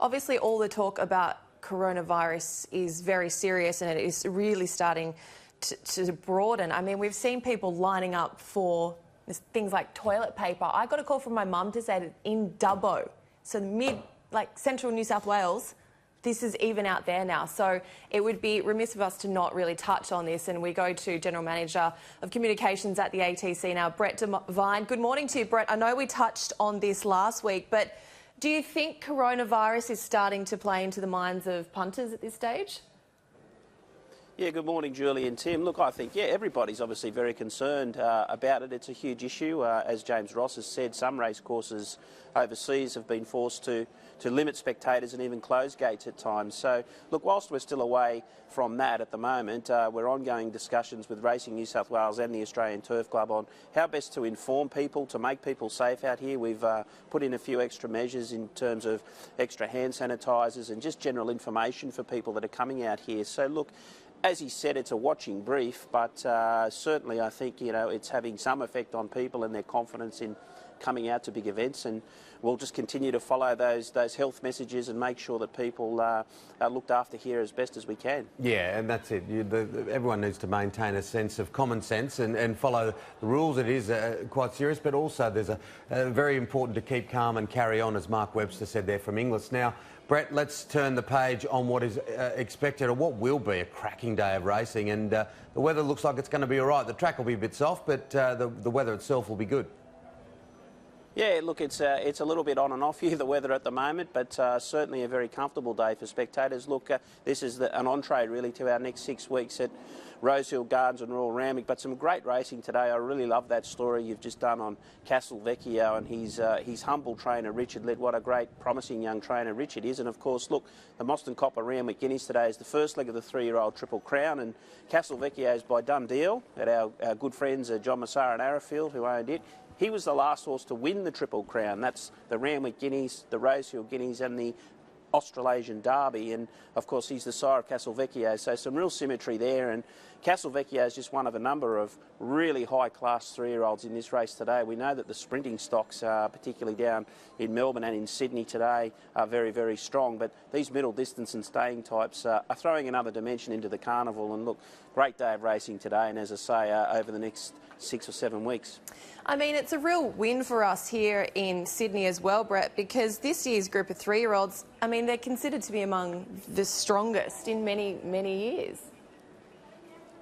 obviously all the talk about coronavirus is very serious and it is really starting to broaden. I mean, we've seen people lining up for things like toilet paper. I got a call from my mum to say that in Dubbo, so central New South Wales, this is even out there now. So it would be remiss of us to not really touch on this. And we go to General Manager of Communications at the ATC now, Brett Devine. Good morning to you, Brett. I know we touched on this last week, but do you think coronavirus is starting to play into the minds of punters at this stage? Yeah, good morning, Julie and Tim. Look, I think, everybody's obviously very concerned about it. It's a huge issue. As James Ross has said, some racecourses overseas have been forced to limit spectators and even close gates at times. So, look, whilst we're still away from that at the moment, we're ongoing discussions with Racing New South Wales and the Australian Turf Club on how best to inform people, to make people safe out here. We've put in a few extra measures in terms of extra hand sanitisers and just general information for people that are coming out here. So, look, as he said, it's a watching brief, but certainly I think, it's having some effect on people and their confidence in coming out to big events, and we'll just continue to follow those health messages and make sure that people are looked after here as best as we can. Yeah, and that's it. Everyone needs to maintain a sense of common sense and follow the rules. It is quite serious, but also there's very important to keep calm and carry on, as Mark Webster said there from Inglis. Now, Brett, let's turn the page on what is expected, or what will be a cracking day of racing, and the weather looks like it's going to be all right. The track will be a bit soft, but the weather itself will be good. Yeah, look, it's a little bit on and off here, the weather at the moment, but certainly a very comfortable day for spectators. Look, this is an entree really to our next 6 weeks at Rosehill Gardens and Royal Randwick, but some great racing today. I really love that story you've just done on Castle Vecchio and his humble trainer, Richard Litt. What a great, promising young trainer Richard is. And of course, look, the Moston Copper Randwick Guineas today is the first leg of the 3-year-old Triple Crown, and Castle Vecchio is by done deal at our good friends John Massara and Arrowfield, who owned it. He was the last horse to win the Triple Crown. That's the Randwick Guineas, the Rosehill Guineas and the Australasian Derby, and of course he's the sire of Castle Vecchio, so some real symmetry there. And Castle Vecchio is just one of a number of really high-class 3-year-olds in this race today. We know that the sprinting stocks, particularly down in Melbourne and in Sydney today, are very, very strong, but these middle distance and staying types are throwing another dimension into the carnival. And look, great day of racing today, and as I say, over the next 6 or 7 weeks. I mean, it's a real win for us here in Sydney as well, Brett, because this year's group of 3-year-olds, I mean, they're considered to be among the strongest in many, many years.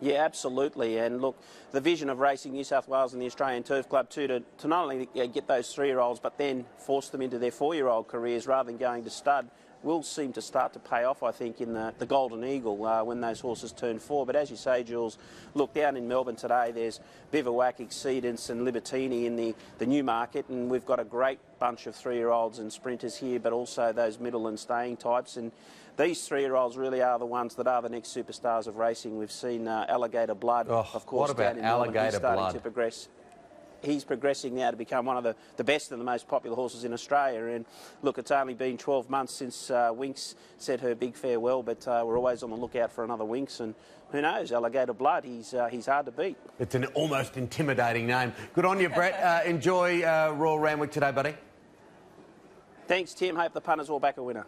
Yeah, absolutely. And look, the vision of Racing New South Wales and the Australian Turf Club too, to not only get those 3-year-olds, but then force them into their 4-year-old careers rather than going to stud, will seem to start to pay off, I think, in the Golden Eagle when those horses turn 4. But as you say, Jules, look, down in Melbourne today, there's Bivouac, Exceedance and Libertini in the new market, and we've got a great bunch of 3-year-olds and sprinters here, but also those middle and staying types. And these 3-year-olds really are the ones that are the next superstars of racing. We've seen Alligator Blood, of course, what about down in Melbourne. Alligator He's starting Blood? to progress. He's progressing now to become one of the best and the most popular horses in Australia. And look, it's only been 12 months since Winx said her big farewell, but we're always on the lookout for another Winx. And who knows, Alligator Blood, he's hard to beat. It's an almost intimidating name. Good on you, Brett. Enjoy Royal Randwick today, buddy. Thanks, Tim. Hope the punters will back a winner.